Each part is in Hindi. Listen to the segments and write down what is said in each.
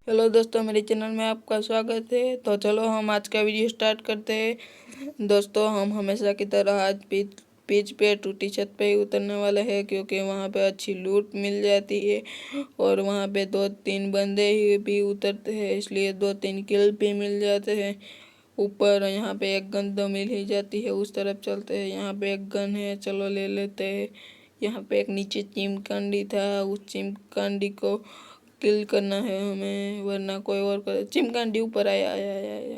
हेलो दोस्तों, मेरे चैनल में आपका स्वागत है। तो चलो हम आज का वीडियो स्टार्ट करते हैं। दोस्तों, हम हमेशा की तरह आज पिच पे टूटी छत पे ही उतरने वाले हैं, क्योंकि वहाँ पे अच्छी लूट मिल जाती है और वहाँ पे 2-3 बंदे ही भी उतरते हैं, इसलिए 2-3 किल भी मिल जाते हैं। ऊपर यहाँ पे एक गन तो मिल ही जाती है। उस तरफ चलते हैं, यहाँ पे एक गन है, चलो ले लेते हैं। यहाँ पे एक नीचे चिमकांडी था, उस चिमकांडी को किल करना है हमें, वरना कोई और कर। चिमकांडी ऊपर आया आया आया आया।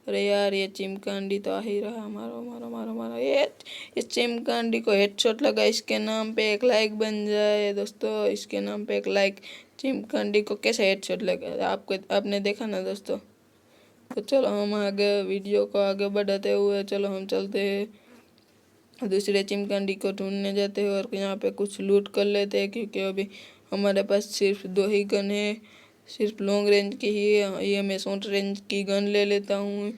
अरे यार, ये चिमकांडी तो आ ही रहा। मारो मारो मारो मारो, ये इस चिमकांडी को हेडशॉट लगा। इसके नाम पे एक लाइक बन जाए दोस्तों, इसके नाम पे एक लाइक। चिमकांडी को कैसे हेडशॉट लगा आपने देखा ना दोस्तों। तो चलो हम आगे वीडियो को आगे बढ़ाते हुए चलो हम चलते हैं, दूसरे चिमकांडी को ढूंढने जाते हैं और यहाँ पे कुछ लूट कर लेते हैं, क्योंकि अभी हमारे पास सिर्फ 2 ही गन है, सिर्फ लॉन्ग रेंज की ही है। ये मैं शॉर्ट रेंज की गन ले लेता हूँ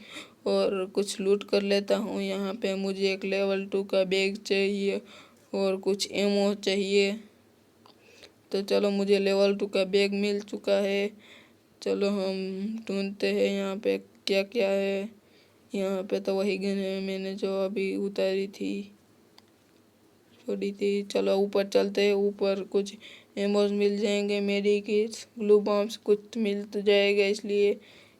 और कुछ लूट कर लेता हूँ। यहाँ पे मुझे एक लेवल 2 का बैग चाहिए और कुछ एमो चाहिए। तो चलो, मुझे लेवल 2 का बैग मिल चुका है। चलो हम ढूंढते हैं यहाँ पे क्या क्या है। यहाँ पे तो वही गन है मैंने जो अभी उतारी थी, छोड़ी थी। चलो ऊपर चलते हैं, ऊपर कुछ एमोज मिल जाएंगे, मेडी किट्स, ग्लू बॉम्ब्स कुछ मिल तो जाएगा। इसलिए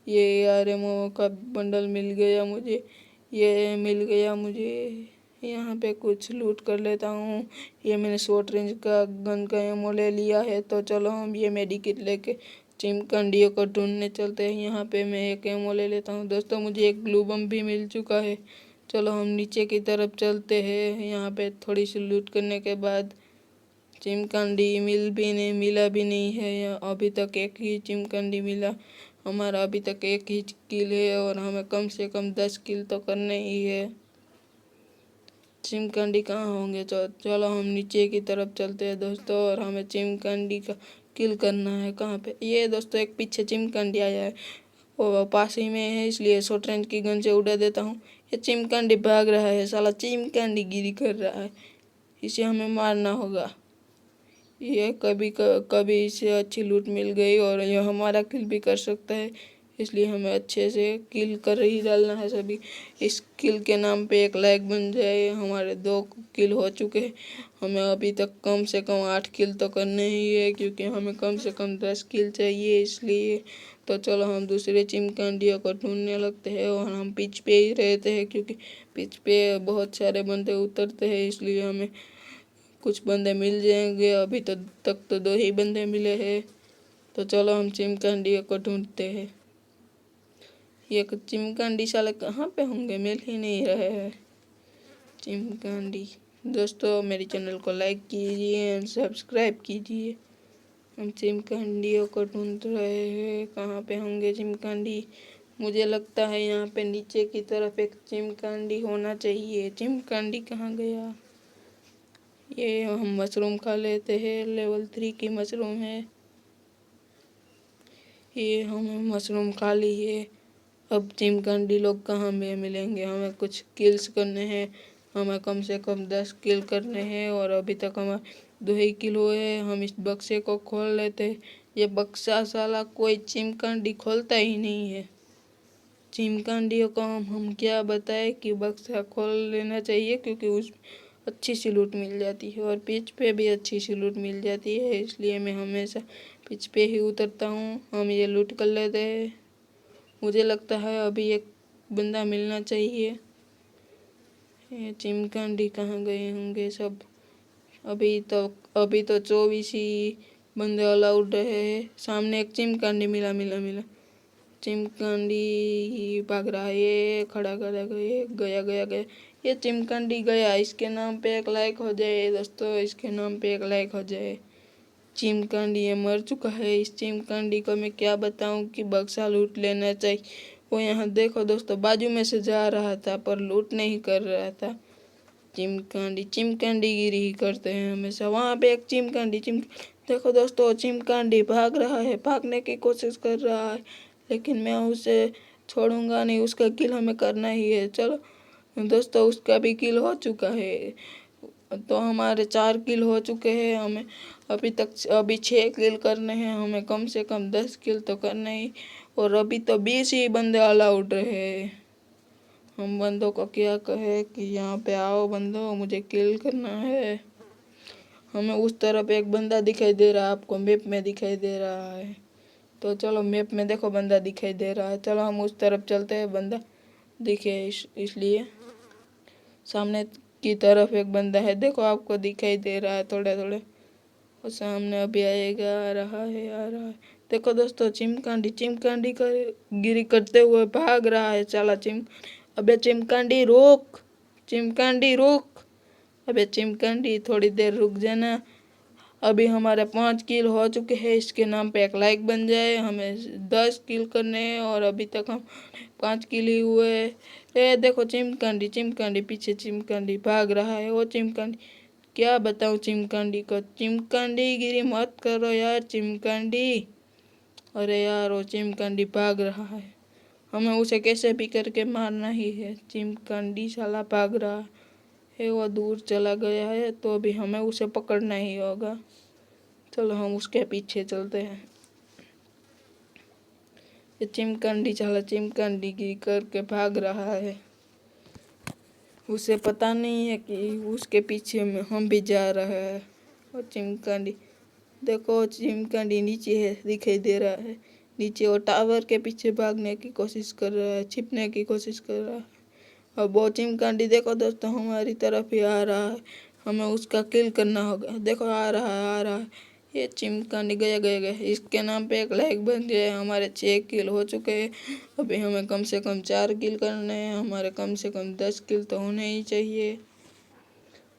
ये यार एमो का बंडल मिल गया मुझे, ये मिल गया मुझे। यहाँ पे कुछ लूट कर लेता हूँ। ये मैंने शॉर्ट रेंज का गन का एमो ले लिया है। तो चलो हम ये मेडी किट लेके चिमकांडियों को ढूंढने चलते हैं। यहाँ पे मैं एक एमो ले लेता हूँ। दोस्तों, मुझे एक ग्लू बम भी मिल चुका है। चलो हम नीचे की तरफ चलते हैं। यहाँ पे थोड़ी सी लूट करने के बाद चिमकांडी मिला भी नहीं है। अभी तक एक ही चिमकांडी मिला। हमारा अभी तक एक ही किल है और हमें कम से कम 10 किल तो करने ही है। चिमकांडी कहाँ होंगे? चलो हम नीचे की तरफ चलते हैं दोस्तों, और हमें चिमकांडी का किल करना है। कहाँ पे? ये दोस्तों, एक पीछे चिमकांडी आया है, वो पास ही में है, इसलिए शॉर्ट रेंज की गन से उड़ा देता हूँ। ये चिमकांडी भाग रहा है, साला चिमकांडी गिरी कर रहा है, इसे हमें मारना होगा। ये कभी इसे अच्छी लूट मिल गई और यह हमारा किल भी कर सकता है, इसलिए हमें अच्छे से किल कर ही डालना है सभी। इस किल के नाम पे एक लाइक बन जाए। हमारे 2 किल हो चुके हैं। हमें अभी तक कम से कम 8 किल तो करने ही है, क्योंकि हमें कम से कम 10 किल चाहिए, इसलिए। तो चलो हम दूसरे चिमकांडियों को ढूंढने लगते हैं और हम पिच पे ही रहते हैं, क्योंकि पिच पे बहुत सारे बंदे उतरते हैं, इसलिए हमें कुछ बंदे मिल जाएंगे। अभी तो तक तो 2 ही बंदे मिले हैं। तो चलो हम चिमकांडियों को ढूंढते हैं। ये चिमकांडी साले कहाँ पे होंगे? मिल ही नहीं रहे हैं चिमकांडी। दोस्तों, मेरे चैनल को लाइक कीजिए एंड सब्सक्राइब कीजिए। हम चिमकांडियों को ढूंढ रहे हैं, कहाँ पे होंगे चिमकांडी। मुझे लगता है यहाँ पे नीचे की तरफ एक चिमकांडी होना चाहिए। चिमकांडी कहाँ गया? ये हम मशरूम खा लेते हैं, लेवल 3 की मशरूम है। ये हम मशरूम खा ली है। अब चिमकांडी लोग कहाँ में मिलेंगे? हमें कुछ किल्स करने हैं, हमें कम से कम 10 किल करने हैं और अभी तक हमारे 2 ही किल हुए हैं। हम इस बक्से को खोल लेते हैं। ये बक्सा साला कोई चिमकांडी खोलता ही नहीं है। चिमकांडियों को हम क्या बताएं कि बक्सा खोल लेना चाहिए, क्योंकि उस अच्छी सी लूट मिल जाती है और पिच पे भी अच्छी सी लूट मिल जाती है, इसलिए मैं हमेशा पिच पे ही उतरता हूँ। हम ये लूट कर लेते हैं। मुझे लगता है अभी एक बंदा मिलना चाहिए। ये चिमकांडी कहाँ गए होंगे सब? अभी तो 24 ही बंदे अलाउड है। सामने एक चिमकांडी मिला मिला मिला। चिमकांडी भाग रहा है, ये खड़ा खड़ा गया गया गया गया। ये चिमकांडी गया। इसके नाम पे एक लाइक हो जाए दोस्तों, इसके नाम पे एक लाइक हो जाए। चिमकांडी ये मर चुका है। इस चिमकांडी को मैं क्या बताऊं कि बक्सा लूट लेना चाहिए। वो यहाँ देखो दोस्तों, बाजू में से जा रहा था पर लूट नहीं कर रहा था। चिमकांडी गिरी ही करते हैं हमेशा। वहाँ पे एक चिमकांडी देखो दोस्तों, चिमकांडी भाग रहा है, भागने की कोशिश कर रहा है, लेकिन मैं उसे छोड़ूंगा नहीं। उसका किल हमें करना ही है। चलो दोस्तों, उसका भी किल हो चुका है। तो हमारे 4 किल हो चुके हैं। हमें अभी 6 किल करने हैं। हमें कम से कम 10 किल तो करने ही। और अभी तो 20 ही बंदे अलाउड रहे। हम बंदों को क्या कहे कि यहाँ पे आओ बंदो, मुझे किल करना है। हमें उस तरफ एक बंदा दिखाई दे रहा है, आपको मैप में दिखाई दे रहा है। तो चलो मैप में देखो बंदा दिखाई दे रहा है, चलो हम उस तरफ चलते हैं। बंदा दिखे इसलिए सामने की तरफ एक बंदा है, देखो आपको दिखाई दे रहा है थोड़े थोड़े। और सामने अभी आएगा, आ रहा है। देखो दोस्तों, चिमकांडी कर गिरी करते हुए भाग रहा है साला अबे चिमकांडी रुक, चिमकांडी रुक, अबे चिमकांडी थोड़ी देर रुक जाना। अभी हमारे 5 किल हो चुके हैं। इसके नाम पे एक लाइक बन जाए। हमें 10 किल करने हैं और अभी तक हम 5 किल ही हुए। ए देखो चिमकांडी पीछे चिमकांडी भाग रहा है। वो चिमकांडी क्या बताऊँ चिमकांडी को, चिमकांडी गिरी मत करो यार चिमकांडी। अरे यार वो चिमकांडी भाग रहा है, हमें उसे कैसे भी करके मारना ही है। चिमकांडी साला भाग रहा है, वो दूर चला गया है, तो अभी हमें उसे पकड़ना ही होगा। चलो हम उसके पीछे चलते हैं। ये चिमकांडी साला चिमकांडी गिरी करके भाग रहा है। उसे पता नहीं है कि उसके पीछे में हम भी जा रहे हैं। और चिमकांडी देखो, चिमकांडी नीचे है, दिखाई दे रहा है नीचे। वो टावर के पीछे भागने की कोशिश कर रहा है, छिपने की कोशिश कर रहा है। अब वो चिमकांडी देखो दोस्तों हमारी तरफ ही आ रहा है, हमें उसका किल करना होगा। देखो आ रहा है ये चिमकांडी गया। इसके नाम पे एक लाइक बन जाए। हमारे 6 किल हो चुके हैं। अभी हमें कम से कम 4 किल करने हैं। हमारे कम से कम 10 किल तो होने ही चाहिए।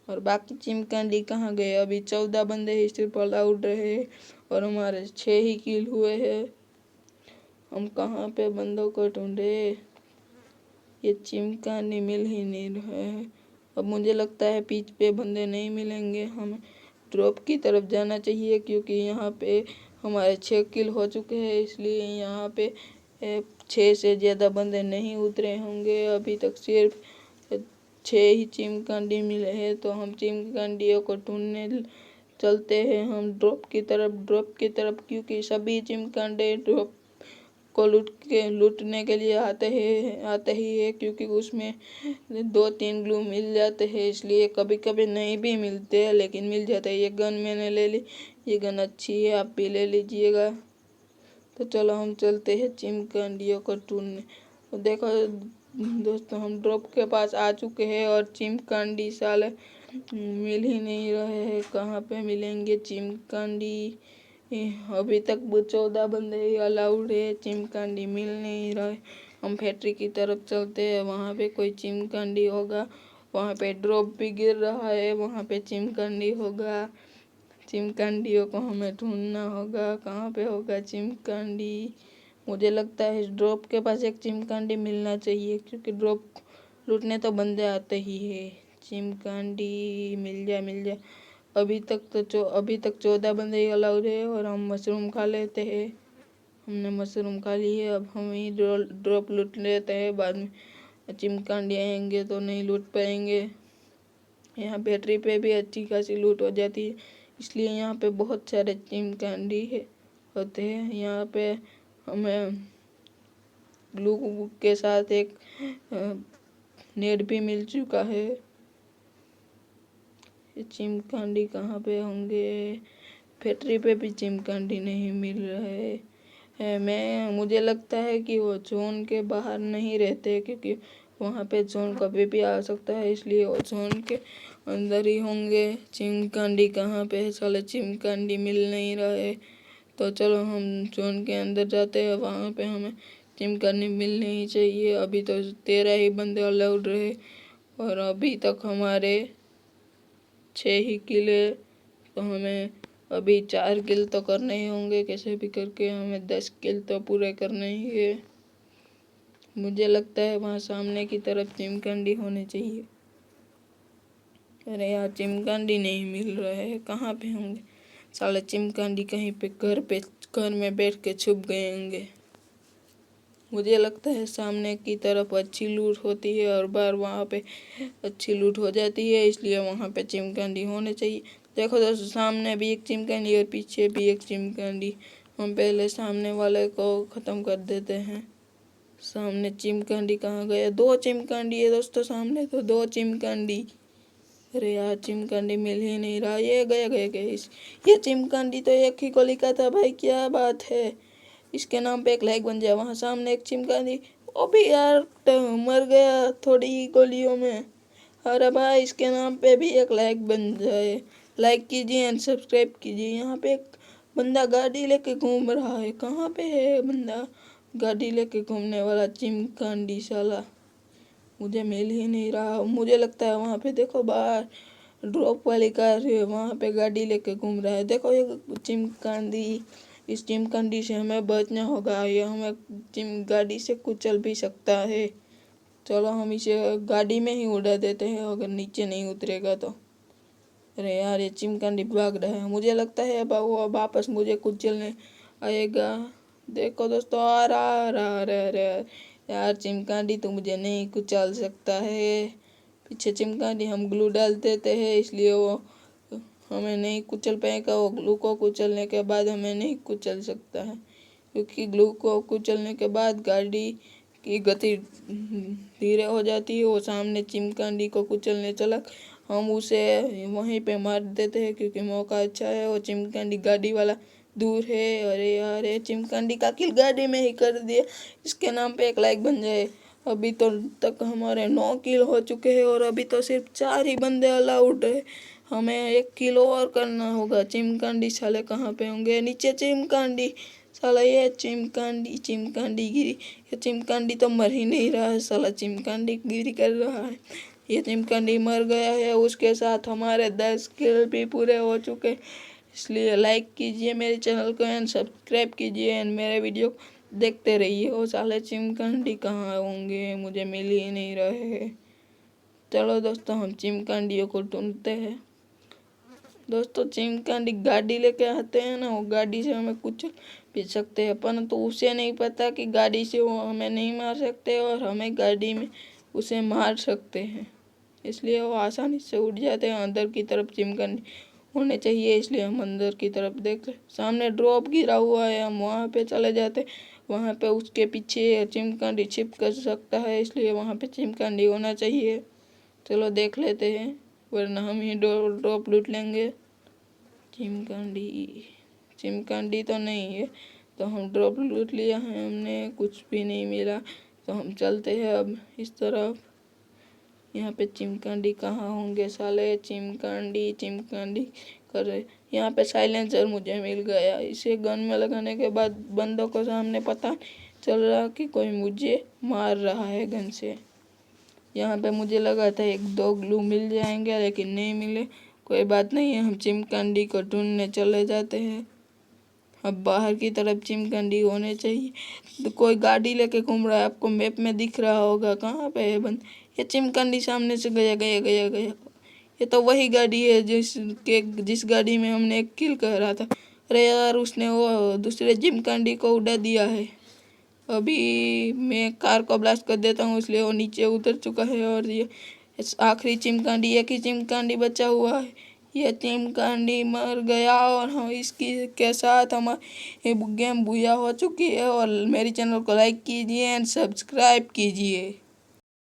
और बाकी चिमकांडी कहाँ गए? अभी 14 बंदे ही सिर्फ अलाउड रहे और हमारे 6 ही किल हुए हैं। हम कहाँ पे बंदों को ढूंढे? ये चिमकांडी मिल ही नहीं रहे हैं। अब मुझे लगता है पिच पे बंदे नहीं मिलेंगे, हमें ड्रॉप की तरफ जाना चाहिए, क्योंकि यहाँ पे हमारे 6 किल हो चुके हैं। इसलिए यहाँ पे 6 से ज़्यादा बंदे नहीं उतरे होंगे। अभी तक सिर्फ 6 ही चिमकांडी मिले हैं, तो हम चिमकांडियों को ढूंढने चलते हैं हम ड्रॉप की तरफ, क्योंकि सभी चिमकांडे ड्रॉप को लूटने के लिए आते ही है, क्योंकि उसमें 2-3 ग्लू मिल जाते हैं। इसलिए कभी कभी नहीं भी मिलते हैं, लेकिन मिल जाते हैं। ये गन मैंने ले ली, ये गन अच्छी है, आप भी ले लीजिएगा। तो चलो हम चलते हैं चिमकांडियों को ढूंढने। तो देखो दोस्तों, हम ड्रॉप के पास आ चुके हैं और चिमकांडी साले मिल ही नहीं रहे हैं। कहाँ पे मिलेंगे चिमकांडी? अभी तक 14 बंदे ही अलाउड है, चिमकांडी मिल नहीं रहे। हम फैक्ट्री की तरफ चलते हैं, वहाँ पे कोई चिमकांडी होगा। वहाँ पे ड्रॉप भी गिर रहा है, वहाँ पे चिमकांडी होगा। चिमकांडियों को हमें ढूंढना होगा, कहाँ पे होगा चिमकांडी। मुझे लगता है इस ड्रॉप के पास एक चिमकांडी मिलना चाहिए, क्योंकि ड्रॉप लूटने तो बंदे आते ही है। चिमकांडी मिल जाए। अभी तक 14 बंदे ही अलाउड है और हम मशरूम खा लेते हैं। हमने मशरूम खा ली है, अब हम ही ड्रॉप लूट लेते हैं। बाद में चिमकांडी आएंगे तो नहीं लूट पाएंगे। यहाँ बैटरी पे भी अच्छी खासी लूट हो जाती है, इसलिए यहाँ पे बहुत सारे चिमकांडी होते हैं। यहाँ पे हमें ग्लू के साथ एक नेट भी मिल चुका है। ये चिमकांडी कहाँ पे होंगे? फैक्ट्री पे भी चिमकांडी नहीं मिल रहे हैं। मुझे लगता है कि वो जोन के बाहर नहीं रहते, क्योंकि वहाँ पे जोन कभी भी आ सकता है, इसलिए वो जोन के अंदर ही होंगे। चिमकांडी कहाँ पे है? साले चिमकांडी मिल नहीं रहे। तो चलो हम जोन के अंदर जाते हैं, वहाँ पे हमें चिमकांडी मिलनी ही चाहिए। अभी तो 13 ही बंदे अलाउड रहे और अभी तक हमारे 6 ही किल है। तो हमें अभी 4 किल तो करने ही होंगे, कैसे भी करके हमें 10 किल तो पूरे करने ही है। मुझे लगता है वहाँ सामने की तरफ चिमकांडी होने चाहिए। अरे यार चिमकांडी नहीं मिल रहे हैं, कहाँ पे होंगे? साले चिमकांडी कहीं पे घर में बैठ के छुप गए होंगे। मुझे लगता है सामने की तरफ अच्छी लूट होती है और बार वहाँ पे अच्छी लूट हो जाती है, इसलिए वहाँ पे चिमकांडी होने चाहिए। देखो दोस्तों, सामने भी एक चिमकांडी और पीछे भी एक चिमकांडी। हम पहले सामने वाले को ख़त्म कर देते हैं। सामने चिमकांडी कहाँ गया? 2 चिमकांडी है दोस्तों सामने, तो 2 चिमकांडी। अरे यार, चिमकांडी मिल ही नहीं रहा। ये गया गया गया ये चिमकांडी तो एक ही को लिखा था भाई, क्या बात है। इसके नाम पे एक लाइक बन जाए। वहाँ सामने एक चिमकांडी, वो भी यार मर गया थोड़ी ही गोलियों में। अरे भाई, इसके नाम पे भी एक लाइक बन जाए। लाइक कीजिए एंड सब्सक्राइब कीजिए। यहाँ पे एक बंदा गाड़ी लेके घूम रहा है। कहाँ पे है बंदा गाड़ी लेके घूमने वाला चिमकांडी साला? मुझे मिल ही नहीं रहा। मुझे लगता है वहाँ पे देखो, बाहर ड्रॉप वाली कार है, वहाँ पे गाड़ी लेके घूम रहा है। देखो ये चिमकांडी, इस चिमकांडी से हमें बचना होगा। ये हमें गाड़ी से कुचल भी सकता है। चलो हम इसे गाड़ी में ही उड़ा देते हैं, अगर नीचे नहीं उतरेगा तो। अरे यार, ये चिमकांडी भाग रहा है। मुझे लगता है अब वो वापस मुझे कुचलने आएगा। देखो दोस्तों, आ रहा यार, चिमकांडी तो मुझे नहीं कुचल सकता है। पीछे चिमकांडी हम ग्लू डाल देते हैं, इसलिए वो हमें नहीं कुचल पाएगा। वो ग्लू को कुचलने के बाद हमें नहीं कुचल सकता है, क्योंकि ग्लू को कुचलने के बाद गाड़ी की गति धीरे हो जाती है। वो सामने चिमकांडी को कुचलने चला, हम उसे वहीं पे मार देते हैं, क्योंकि मौका अच्छा है। वो चिमकांडी गाड़ी वाला दूर है। अरे यार, ये चिमकांडी का किल गाड़ी में ही कर दिया। इसके नाम पे एक लाइक बन जाए। अभी तो तक हमारे 9 किल हो चुके हैं और अभी तो सिर्फ 4 ही बंदे अलाउड है। हमें 1 किल और करना होगा। चिमकांडी साले कहाँ पे होंगे? नीचे चिमकांडी साला। ये चिमकांडी गिरी। ये चिमकांडी तो मर ही नहीं रहा है साला, चिमकांडी गिरी कर रहा है। ये चिमकांडी मर गया है। उसके साथ हमारे 10 किल भी पूरे हो चुके। इसलिए लाइक कीजिए मेरे चैनल को एंड सब्सक्राइब कीजिए एंड मेरे वीडियो देखते रहिए। वो साले चिमकांडी कहाँ होंगे? मुझे मिल ही नहीं रहे। चलो दोस्तों, हम चिमकांडियों को ढूंढते हैं। दोस्तों, चिमकांडी गाड़ी लेके आते हैं ना, वो गाड़ी से हमें कुछ भी सकते हैं, परंतु उसे नहीं पता कि गाड़ी से वो हमें नहीं मार सकते और हमें गाड़ी में उसे मार सकते हैं। इसलिए वो आसानी से उड़ जाते हैं। अंदर की तरफ चिमकांडी होने चाहिए, इसलिए हम अंदर की तरफ देख रहे। सामने ड्रॉप गिरा हुआ है, हम वहाँ पे चले जाते। वहाँ पे उसके पीछे चिमकांडी छिप कर सकता है, इसलिए वहाँ पे चिमकांडी होना चाहिए। चलो देख लेते हैं, वरना हम ही ड्रॉप लूट लेंगे। चिमकांडी तो नहीं है, तो हम ड्रॉप लूट लिया है हमने, कुछ भी नहीं मिला। तो हम चलते हैं अब इस तरफ। यहाँ पे चिमकांडी कहाँ होंगे साले? चिमकांडी कर रहे। यहाँ पे साइलेंसर मुझे मिल गया। इसे गन में लगाने के बाद बंदों को सामने पता चल रहा कि कोई मुझे मार रहा है गन से। यहाँ पे मुझे लगा था 1-2 ग्लू मिल जाएंगे, लेकिन नहीं मिले। कोई बात नहीं है, हम चिमकांडी को ढूंढने चले जाते हैं। अब बाहर की तरफ चिमकांडी होने चाहिए। तो कोई गाड़ी लेके घूम रहा है, आपको मैप में दिख रहा होगा। कहाँ पे है बंद? ये चिमकांडी सामने से गया। ये तो वही गाड़ी है जिस गाड़ी में हमने एक किल करा था। अरे यार, उसने वो दूसरे चिमकांडी को उड़ा दिया है। अभी मैं कार को ब्लास्ट कर देता हूँ, इसलिए वो नीचे उतर चुका है। और ये आखिरी चिमकांडी, एक ही चिमकांडी बचा हुआ है। यह चिमकांडी मर गया और हम इसकी के साथ हमारी गेम बुया हो चुकी है। और मेरे चैनल को लाइक कीजिए एंड सब्सक्राइब कीजिए।